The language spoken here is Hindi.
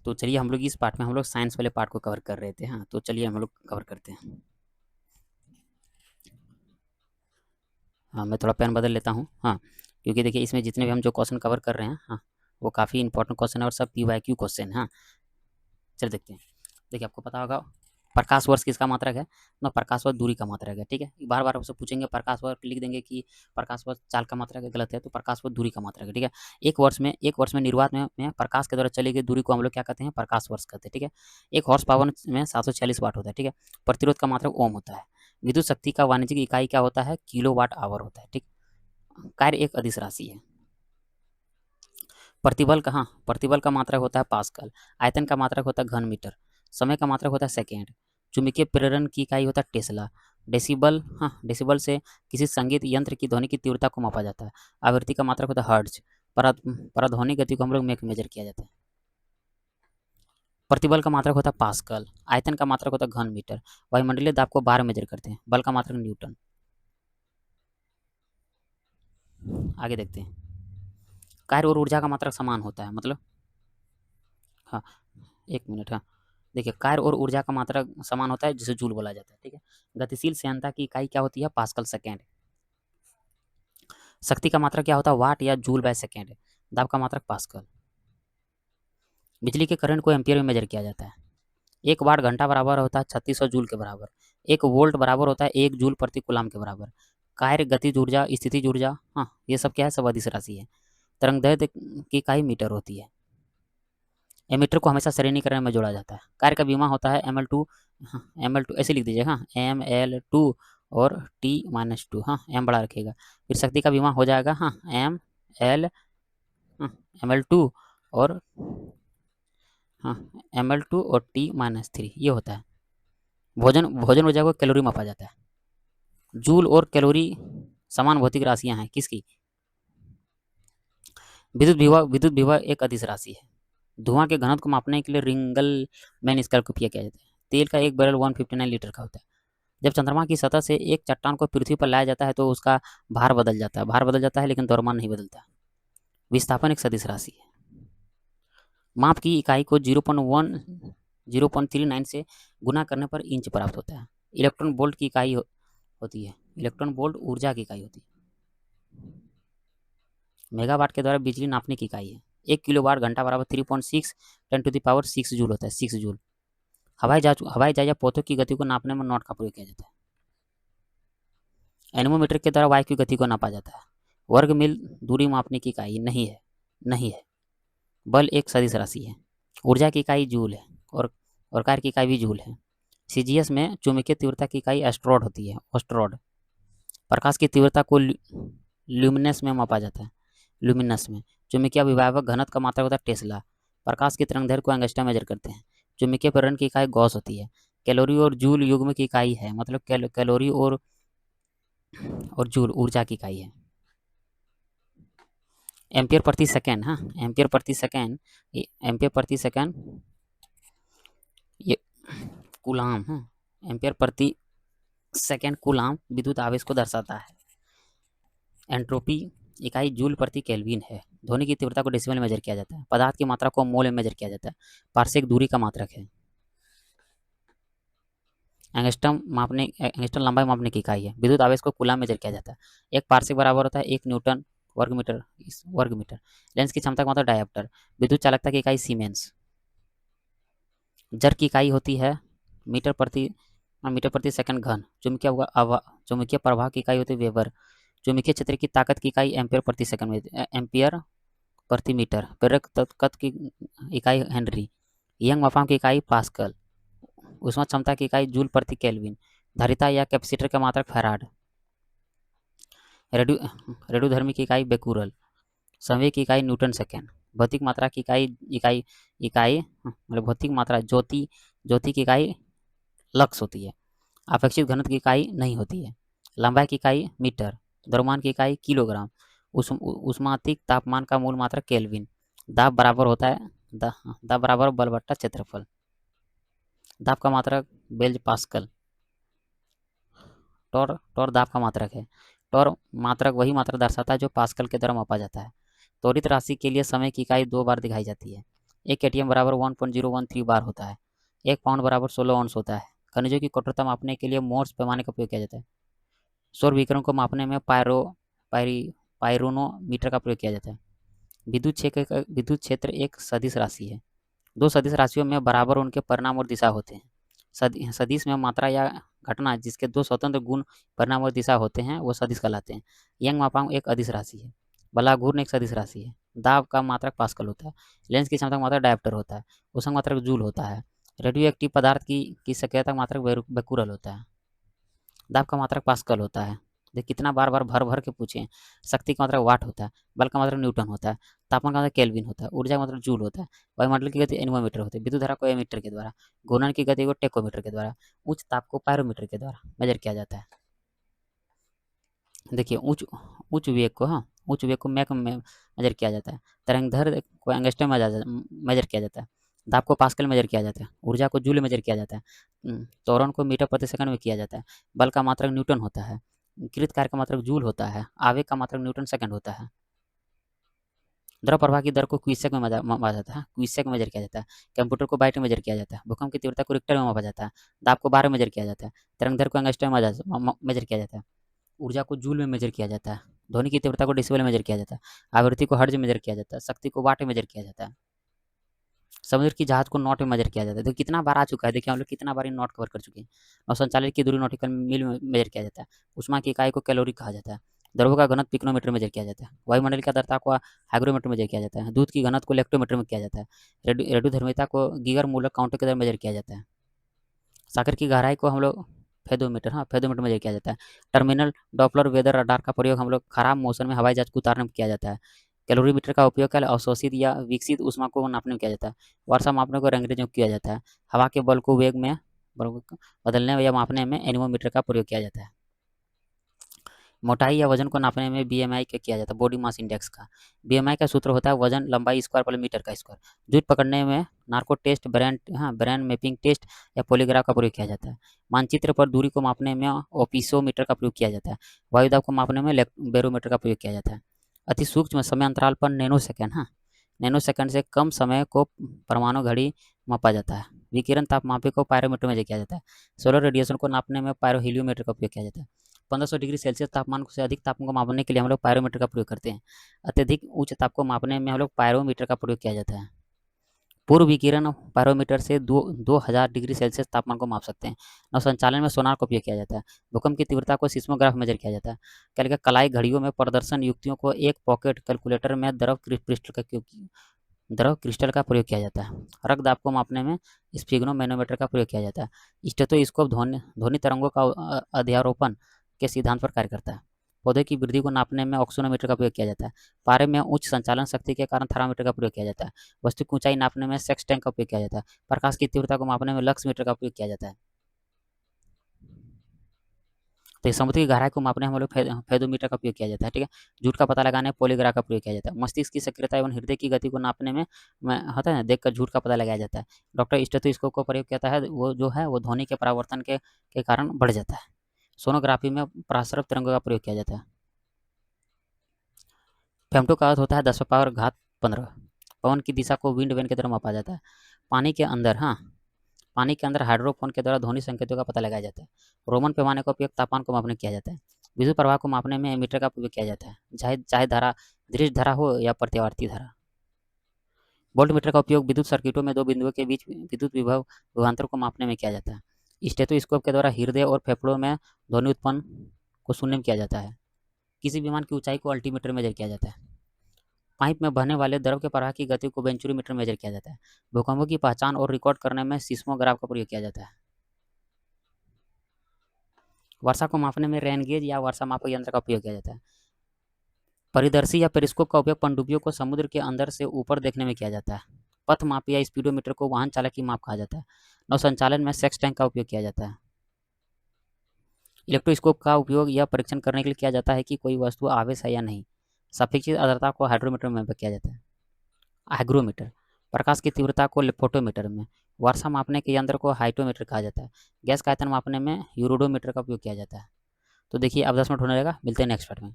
तो चलिए हम लोग इस पार्ट में हम लोग साइंस वाले पार्ट को कवर कर रहे थे। हाँ, तो चलिए हम लोग कवर करते हैं। हाँ, मैं थोड़ा पेन बदल लेता हूँ। हाँ, क्योंकि देखिए इसमें जितने भी हम जो क्वेश्चन कवर कर रहे हैं, हाँ, वो काफ़ी इंपॉर्टेंट क्वेश्चन है और सब PYQ क्वेश्चन है। हाँ, चलिए देखते हैं। देखिए आपको पता होगा प्रकाश वर्ष किसका मात्रक है ना, प्रकाश वर्ष दूरी का मात्रक है। ठीक है, बार बार आपसे पूछेंगे प्रकाश वर्ष, लिख देंगे कि प्रकाश वर्ष चाल का मात्रक है, गलत है, तो प्रकाश वर्ष दूरी का मात्रक है। ठीक है, एक वर्ष में निर्वात में प्रकाश के द्वारा चली गई दूरी को हम लोग क्या कहते हैं, प्रकाश वर्ष कहते हैं। ठीक है, एक हॉर्स पावर में 746 वाट होता है। ठीक है, प्रतिरोध का मात्रक ओम होता है। विद्युत शक्ति का वाणिज्यिक इकाई क्या होता है, किलो वाट आवर होता है। ठीक, कार्य एक अदिश राशि है। प्रतिबल का, हाँ, प्रतिबल का मात्रक होता है पास्कल। आयतन का मात्रक होता है घन मीटर। समय का मात्रक होता है सेकेंड। चुंबकीय प्रेरण की इकाई होता है टेस्ला। डेसिबल, हाँ, डेसिबल से किसी संगीत यंत्र की ध्वनि की तीव्रता को मापा जाता है। आवृत्ति का मात्रक होता है हर्ट्ज। पराध्वनि गति को हम लोग मेजर किया जाता है। प्रतिबल का मात्रक होता है पास्कल। आयतन का मात्रक होता है घन मीटर। वायुमंडलीय दाब को बार मेजर करते हैं। बल का मात्रक न्यूटन। आगे देखते हैं। कार्य और ऊर्जा का मात्रक समान होता है, मतलब, हाँ, एक मिनट, हाँ, देखिए कार्य और ऊर्जा का मात्रक समान होता है जिसे जूल बोला जाता है। ठीक है, गतिशील श्यानता की इकाई क्या होती है, पास्कल सेकेंड। शक्ति का मात्रक क्या होता है, वाट या जूल बाय सेकेंड। दाब का मात्रक पास्कल। बिजली के करंट को एम्पियर में मेजर किया जाता है। एक वाट घंटा बराबर होता है 3600 जूल के बराबर। एक वोल्ट बराबर होता है 1 जूल प्रति कूलाम के बराबर। कार्य, गतिज ऊर्जा, स्थितिज ऊर्जा, हाँ, ये सब क्या है, सब अदिश राशि है। तरंगदैर्घ्य की इकाई मीटर होती है। एमीटर को हमेशा श्रेणीकरण में जोड़ा जाता है। कार्य का बीमा होता है ML2, हाँ, ML2 ऐसे लिख दीजिए, हाँ, ML2 और T-2, हाँ, M बड़ा रखिएगा। फिर शक्ति का बीमा हो जाएगा, हाँ, ML, हाँ, ML2 और, हाँ, ML2 और T-3 ये होता है। भोजन भोजन ऊर्जा को कैलोरी मापा जाता है। जूल और कैलोरी समान भौतिक राशियां हैं किसकी, विद्युत विभव एक अदिश राशि है। धुआं के घनत्व को मापने के लिए रिंगलमैन स्केल का उपयोग किया जाता है। तेल का एक बैरल 159 लीटर का होता है। जब चंद्रमा की सतह से एक चट्टान को पृथ्वी पर लाया जाता है तो उसका भार बदल जाता है लेकिन द्रव्यमान नहीं बदलता। विस्थापन एक सदिश राशि है। माप की इकाई को 0.39 से गुना करने पर इंच प्राप्त होता है। इलेक्ट्रॉन वोल्ट की इकाई होती है। इलेक्ट्रॉन वोल्ट ऊर्जा की इकाई होती है। मेगावाट के द्वारा बिजली नापने की इकाई है। 1 किलोवाट घंटा बराबर 3.6 10⁶ जूल होता है, 6 जूल। हवाई जहाज या पौधों की गति को नापने में नॉट का प्रयोग किया जाता है। एनीमोमीटर के द्वारा वायु की गति को नापा जाता है। वर्ग मील दूरी मापने की इकाई नहीं है। बल एक सदिश राशि है। ऊर्जा की इकाई जूल है और कार्य की इकाई भी जूल है। CGS में चुंबकीय तीव्रता की इकाई एस्ट्रोड होती है, ऑस्ट्रोड। प्रकाश की तीव्रता को ल्यूमिनस में मापा जाता है, ल्यूमिनस में। चुंबकीय विभवावक घनत्व का मात्रक होता है टेस्ला। प्रकाश की तरंगदैर्घ्य को एंगस्ट्रॉम मेजर करते हैं। चुंबकीय प्रेरण की इकाई गॉस होती है। कैलोरी और जूल युग्म की इकाई है, मतलब कैलोरी और जूल ऊर्जा की इकाई है। एम्पियर प्रति सेकेंड, हाँ, एम्पियर प्रति सेकेंड, एम्पियर प्रति सेकेंड, ये कूलाम, हाँ, एम्पियर प्रति सेकेंड कूलाम विद्युत आवेश को दर्शाता है। एंट्रोपी इकाई जूल प्रति केल्विन है। ध्वनि की तीव्रता को डेसिबल में मेजर किया जाता है। पदार्थ की मात्रा को मोल में मेजर किया जाता है। पार्श्विक दूरी का मात्रक है। एंगस्ट्रम लंबाई मापने की इकाई है। विद्युत आवेश को कूलाम मेजर किया जाता है। एक पार्श्विक बराबर होता है 1 न्यूटन वर्ग मीटर। लेंस की क्षमता का मतलब डायोप्टर। विद्युत चालकता की इकाई सीमेंस। जर की इकाई होती है मीटर प्रति सेकंड घन। चुंबकीय प्रवाह की इकाई होती है वेबर। चुंबकीय क्षेत्र की ताकत की इकाई एम्पियर प्रति सेकंड में, एम्पियर प्रति मीटर। प्रेरक तत्व की इकाई हेनरी। यंग मापांक की इकाई पास्कल। ऊष्मा क्षमता की इकाई जूल प्रति केल्विन। धारिता या कैपेसिटर का मात्रक फैराड। रेडियोधर्मी की इकाई बेकुरल। संवेग की इकाई न्यूटन सेकेंड। भौतिक मात्रा की इकाई मतलब भौतिक मात्रा ज्योति की इकाई लक्स होती है। अपेक्षित घनत्व की इकाई नहीं होती है। लंबाई की इकाई मीटर। द्रव्यमान की इकाई किलोग्राम। उष्मातिक तापमान का मूल मात्रा केल्विन। दाब बराबर होता है दाब बराबर बल बट्टा क्षेत्रफल। दाब का मात्रक बेल्ज पास्कल। टॉर दाब का मात्रक है। टॉर मात्रक वही मात्रा दर्शाता है जो पास्कल के द्वारा मापा जाता है। त्वरित राशि के लिए समय की इकाई 2 बार दिखाई जाती है। एक केटीएम बराबर 1.013 बार होता है। एक पाउंड बराबर 16 ऑन्स होता है। खनिजों की कठोरता मापने के लिए मोर्स पैमाने का उपयोग किया जाता है। सौर विकिरण को मापने में पायरोनोमीटर का प्रयोग किया जाता है। विद्युत क्षेत्र एक सदिश राशि है। दो सदिश राशियों में बराबर उनके परिणाम और दिशा होते हैं। सदिश में मात्रा या घटना जिसके दो स्वतंत्र गुण परिणाम और दिशा होते हैं वो सदिश कहलाते हैं। यंग मापांक एक अदिश राशि है। बलाघूर्ण एक सदिश राशि है। दाब का मात्रक पास्कल होता है। लेंस की क्षमता का मात्रक डायप्टर होता है। उष्ण मात्रक जूल होता है। रेडियो एक्टिव पदार्थ की सक्रियता मात्रक बेकुरल होता है। दाब का मात्रक पास्कल होता है। देख कितना बार बार भर भर के पूछे। शक्ति का मात्रक वाट होता है। बल का मात्रक न्यूटन होता है। तापमान का मात्रक केल्विन होता है। ऊर्जा का मात्रक जूल होता है। वायुमंडल की गति एनोमीटर होती है। विद्युत धारा को एमीटर के द्वारा, घूर्णन की गति को टेकोमीटर के द्वारा, उच्च ताप को पायरोमीटर के द्वारा मेजर किया जाता है। देखिए उच्च उच्च वेग को उच्च वेग को मैक में मेजर किया जाता है। तरंगधर को एंगस्ट्रम में मेजर किया जाता है। दाब को पास्कल मेजर किया जाता है। ऊर्जा को जूल मेजर किया जाता है। त्वरण को मीटर प्रति सेकंड में किया जाता है। बल का मात्रक न्यूटन होता है। कृत कार्य का मात्रक जूल होता है। आवेग का मात्रक न्यूटन सेकंड होता है। द्रव प्रवाह की दर को क्यूसेक में मापा जाता है। क्यूसेक में मेजर किया जाता है। कंप्यूटर को बाइट में मेजर किया जाता है। भूकंप की तीव्रता को रिक्टर में मापा जाता है। दाब को बार में मेजर किया जाता है। तरंगधर को एंगस्ट्रम में मेजर किया जाता है। ऊर्जा को जूल में मेजर किया जाता है। ध्वनि की तीव्रता को डेसिबल में मेजर किया जाता है। आवृत्ति को हर्ट्ज में मेजर किया जाता है। शक्ति को वाट में मेजर किया जाता है। समुद्र की जहाज को नॉट में मेजर किया जाता है। तो कितना बार आ चुका है, देखिए हम लोग कितना बार इन नॉट कवर कर चुके हैं। और संचालित की दूरी नॉटिकल मील में मेजर किया जाता है। उष्मा की इकाई को कैलोरी कहा जाता है। द्रव्यों का घनत्व पिकोनोमीटर में मेजर किया जाता है। वायुमंडल की आर्द्रता को हाइग्रोमीटर में मेजर किया जाता है। दूध की घनत्व को लेक्टोमीटर में किया जाता है। रेडियोधर्मिता को गीगर मूलक काउंटर के द्वारा मेजर किया जाता है। सागर की गहराई को हम लोग फेदोमीटर में किया जाता है। टर्मिनल डॉपलर वेदर रडार का प्रयोग हम लोग खराब मौसम में हवाई जहाज को उतारने में किया जाता है। कैलोरीमीटर का उपयोग अवशोषित या विकसित ऊष्मा को नापने में किया जाता है। वर्षा मापने को रेंगरेज में किया जाता है। हवा के बल को वेग में बदलने या मापने में एनीमोमीटर का प्रयोग किया जाता है। मोटाई या वजन को नापने में बीएमआई का किया जाता है, बॉडी मास इंडेक्स का। बीएमआई का सूत्र होता है वजन लंबाई स्क्वायर पर मीटर का स्क्वायर। जूट पकड़ने में narco test, brain mapping test या पॉलीग्राफ का प्रयोग किया जाता है। मानचित्र पर दूरी को मापने में ओपिसोमीटर का प्रयोग किया जाता है। वायुदाब को मापने में बैरोमीटर का प्रयोग किया जाता है। अति सूक्ष्म समय अंतराल पर नैनो सेकंड से कम समय को परमाणु घड़ी मापा जाता है। विकिरण तापमापी को पायरोमीटर में किया जाता है। सोलर रेडिएशन को नापने में पायरोहीलियोमीटर का उपयोग किया जाता है। 1500 डिग्री सेल्सियस तापमान से अधिक तापमान को मापने के लिए हम लोग पायरोमीटर का प्रयोग करते हैं। अत्यधिक उच्च ताप को मापने में हम लोग पायरोमीटर का प्रयोग किया जाता है। पूर्व विकिरण पायरोमीटर से 2000 डिग्री सेल्सियस तापमान को माप सकते हैं। नौ संचालन में सोनार का उपयोग किया जाता है। भूकंप की तीव्रता को सिस्मोग्राफ मेजर किया जाता है। क्या कलाई घड़ियों में प्रदर्शन युक्तियों को एक पॉकेट कैलकुलेटर में द्रव क्रिस्टल का प्रयोग किया जाता है। रक्तदाब को मापने में स्फिग्नोमैनोमीटर का प्रयोग किया जाता है। स्टेथोस्कोप ध्वनि तरंगों का अध्यारोपण के सिद्धांत पर कार्य करता है। पौधे की वृद्धि को नापने में ऑक्सीनोमीटर का प्रयोग किया जाता है। पारे में उच्च संचालन शक्ति के कारण थर्मामीटर का प्रयोग किया जाता है। वस्तु की ऊंचाई नापने में सेक्सटेंक का उपयोग किया जाता है। प्रकाश की तीव्रता को मापने में लक्स मीटर का उपयोग किया जाता है। तो समुद्र की गहराई को मापने हम लोग फेदोमीटर का उपयोग किया जाता है। ठीक है। झूठ का पता लगाने पॉलीग्राफ का प्रयोग किया जाता है। मस्तिष्क की सक्रियता एवं हृदय की गति को नापने में होता है देखकर झूठ का पता लगाया जाता है। डॉक्टर स्टेथोस्कोप का प्रयोग करता है, वो जो है वो ध्वनि के परावर्तन के कारण बढ़ जाता है। सोनोग्राफी में प्रसरप तरंगों का प्रयोग किया जाता है। फेमटो का अर्थ होता है 10⁻15। पवन की दिशा को विंड वेन के द्वारा मापा जाता है। पानी के अंदर हाइड्रोफोन के द्वारा ध्वनि संकेतों का पता लगाया जाता है। रोमन पैमाने का उपयोग तापमान को मापने किया जाता है। विद्युत प्रवाह को मापने में एमीटर का उपयोग किया जाता है, चाहे धारा दृश्य धारा हो या प्रत्यावर्ती धारा। वोल्ट मीटर का उपयोग विद्युत सर्किटों में दो बिंदुओं के बीच विद्युत विभवांतर को मापने में किया जाता है। स्टेथोस्कोप के द्वारा हृदय और फेफड़ों में ध्वनि उत्पन्न को सुनने में किया जाता है। किसी विमान की ऊंचाई को अल्टीमीटर में मेजर किया जाता है। पाइप में बहने वाले द्रव के प्रवाह की गति को वेंचुरीमीटर में मेजर किया जाता है। भूकंपों की पहचान और रिकॉर्ड करने में सिस्मोग्राफ का प्रयोग किया जाता है। वर्षा को मापने में रेन गेज या वर्षा मापक यंत्र का उपयोग किया जाता है। परिदर्शी या पेरिस्कोप का उपयोग पनडुब्बियों को समुद्र के अंदर से ऊपर देखने में किया जाता है। पथ माप या स्पीडोमीटर को वाहन चालक की माप कहा जाता है। नौ संचालन में सेक्सटेंक का उपयोग किया जाता है। इलेक्ट्रोस्कोप का उपयोग यह परीक्षण करने के लिए किया जाता है कि कोई वस्तु आवेश है या नहीं। सापेक्षिक आर्द्रता को हाइड्रोमीटर में किया जाता है। हाइग्रोमीटर प्रकाश की तीव्रता को फोटोमीटर में, वर्षा मापने के यंत्र को हाइटोमीटर कहा जाता है। गैस का आयतन मापने में यूरोडोमीटर का उपयोग किया जाता है। तो देखिए अब 10 मिनट होने लगेगा, मिलते हैं नेक्स्ट पार्ट में।